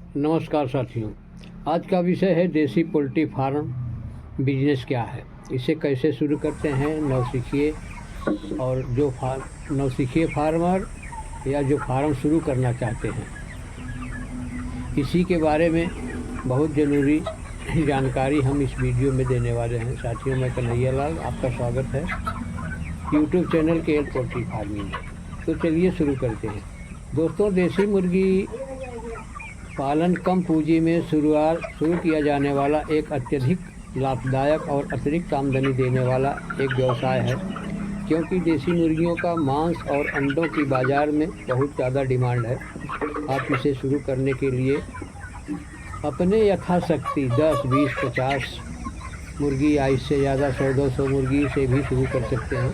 नमस्कार साथियों, आज का विषय है देसी पोल्ट्री फार्म बिजनेस क्या है, इसे कैसे शुरू करते हैं नौसिखिए और जो नौसिखिए फार्मर या जो फार्म शुरू करना चाहते हैं, इसी के बारे में बहुत ज़रूरी जानकारी हम इस वीडियो में देने वाले हैं। साथियों, मैं कन्हैया लाल, आपका स्वागत है यूट्यूब चैनल के पोल्ट्री फार्मिंग में। तो चलिए शुरू करते हैं। दोस्तों, देसी मुर्गी पालन कम पूंजी में शुरू किया जाने वाला एक अत्यधिक लाभदायक और अतिरिक्त आमदनी देने वाला एक व्यवसाय है, क्योंकि देसी मुर्गियों का मांस और अंडों की बाज़ार में बहुत ज़्यादा डिमांड है। आप इसे शुरू करने के लिए अपने यथाशक्ति 10, 20, 50 मुर्गी या इससे ज़्यादा 100-200 मुर्गी से भी शुरू कर सकते हैं।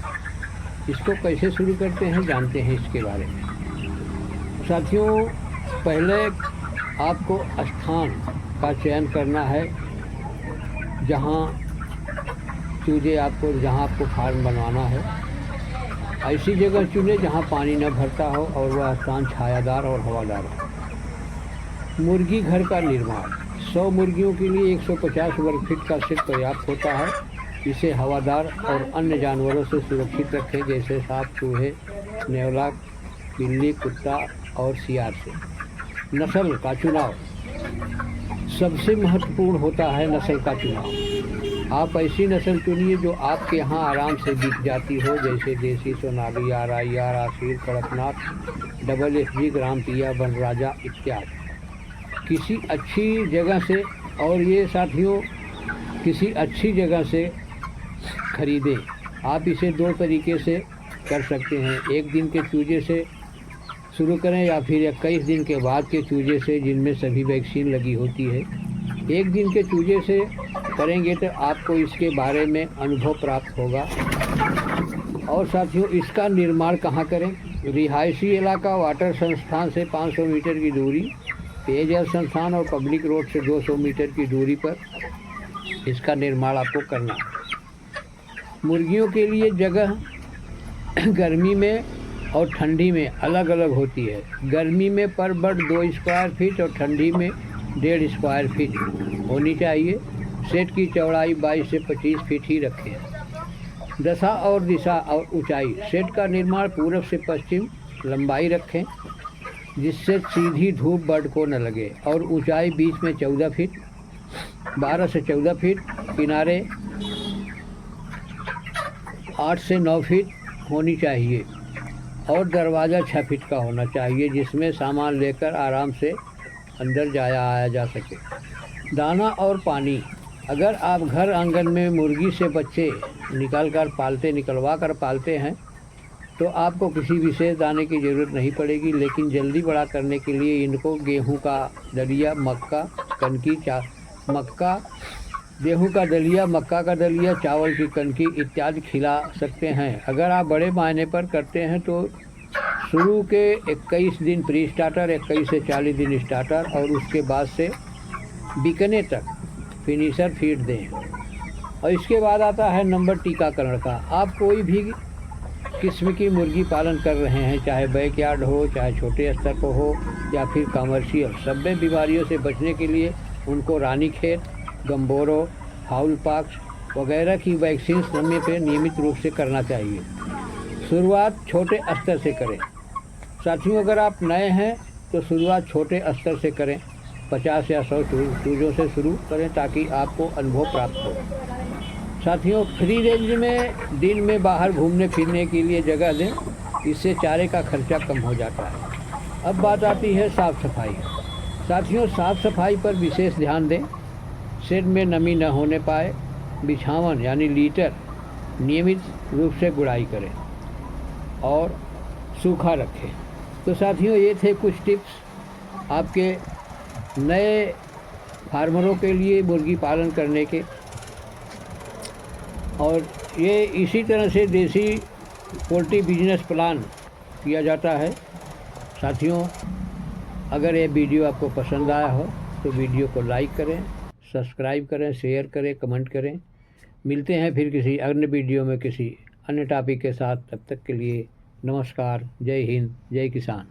इसको कैसे शुरू करते हैं जानते हैं इसके बारे में। साथियों, पहले आपको स्थान का चयन करना है जहाँ आपको फार्म बनवाना है। ऐसी जगह चुने जहाँ पानी न भरता हो और वह स्थान छायादार और हवादार हो। मुर्गी घर का निर्माण 100 मुर्गियों के लिए 150 वर्ग फीट का सेट पर्याप्त होता है। इसे हवादार और अन्य जानवरों से सुरक्षित रखें, जैसे सांप, चूहे, नेवला, बिल्ली, कुत्ता और सियार से। नस्ल का चुनाव सबसे महत्वपूर्ण होता है। नस्ल का चुनाव आप ऐसी नस्ल चुनिए जो आपके यहाँ आराम से बिक जाती हो, जैसे देसी, सोनाली, RIR, आशीर, कड़कनाथ, डबल FG, ग्रामप्रिया, बनराजा इत्यादि। किसी अच्छी जगह से, और ये साथियों किसी अच्छी जगह से खरीदें। आप इसे 2 तरीके से कर सकते हैं। एक दिन के चूजे से शुरू करें या फिर 21 दिन के बाद के चूजे से, जिनमें सभी वैक्सीन लगी होती है। एक दिन के चूजे से करेंगे तो आपको इसके बारे में अनुभव प्राप्त होगा। और साथियों, इसका निर्माण कहाँ करें? रिहायशी इलाका, वाटर संस्थान से 500 मीटर की दूरी, पेयजल संस्थान और पब्लिक रोड से 200 मीटर की दूरी पर इसका निर्माण आपको करना है। मुर्गियों के लिए जगह गर्मी में और ठंडी में अलग अलग होती है। गर्मी में पर बर्ड 2 स्क्वायर फीट और ठंडी में 1.5 स्क्वायर फीट होनी चाहिए। सेट की चौड़ाई 22 से 25 फीट ही रखें। दशा और दिशा और ऊंचाई। सेट का निर्माण पूर्व से पश्चिम लंबाई रखें, जिससे सीधी धूप बर्ड को न लगे, और ऊंचाई बीच में 14 फीट, 12 से 14 फीट, किनारे 8 से 9 फीट होनी चाहिए, और दरवाज़ा 6 फीट का होना चाहिए, जिसमें सामान लेकर आराम से अंदर जाया आया जा सके। दाना और पानी। अगर आप घर आंगन में मुर्गी से बच्चे निकलवा कर पालते हैं तो आपको किसी विशेष दाने की ज़रूरत नहीं पड़ेगी, लेकिन जल्दी बड़ा करने के लिए इनको गेहूं का दलिया, गेहूं का दलिया, मक्का का दलिया, चावल की कनकी इत्यादि खिला सकते हैं। अगर आप बड़े मायने पर करते हैं तो शुरू के 21 दिन प्री स्टार्टर, 21 से 40 दिन स्टार्टर, और उसके बाद से बिकने तक फिनिशर फीड दें। और इसके बाद आता है नंबर टीकाकरण का। आप कोई भी किस्म की मुर्गी पालन कर रहे हैं, चाहे बैकयार्ड हो, चाहे छोटे स्तर पर हो या फिर कमर्शियल, सब में बीमारियों से बचने के लिए उनको रानीखेत, गम्बोरो, फाउल पॉक्स वगैरह की वैक्सीन समय पर नियमित रूप से करना चाहिए। शुरुआत छोटे स्तर से करें। साथियों, अगर आप नए हैं तो शुरुआत छोटे स्तर से करें। 50 या 100 चूजों से शुरू करें ताकि आपको अनुभव प्राप्त हो। साथियों, फ्री रेंज में दिन में बाहर घूमने फिरने के लिए जगह दें, इससे चारे का खर्चा कम हो जाता है। अब बात आती है साफ़ सफाई। साथियों, साफ़ सफाई पर विशेष ध्यान दें। शेड में नमी न होने पाए। बिछावन यानी लीटर नियमित रूप से गुड़ाई करें और सूखा रखें। तो साथियों, ये थे कुछ टिप्स आपके नए फार्मरों के लिए मुर्गी पालन करने के। और ये इसी तरह से देसी पोल्ट्री बिजनेस प्लान किया जाता है। साथियों, अगर ये वीडियो आपको पसंद आया हो तो वीडियो को लाइक करें, सब्सक्राइब करें, शेयर करें, कमेंट करें। मिलते हैं फिर किसी अन्य वीडियो में किसी अन्य टॉपिक के साथ। तब तक के लिए नमस्कार। जय हिंद, जय किसान।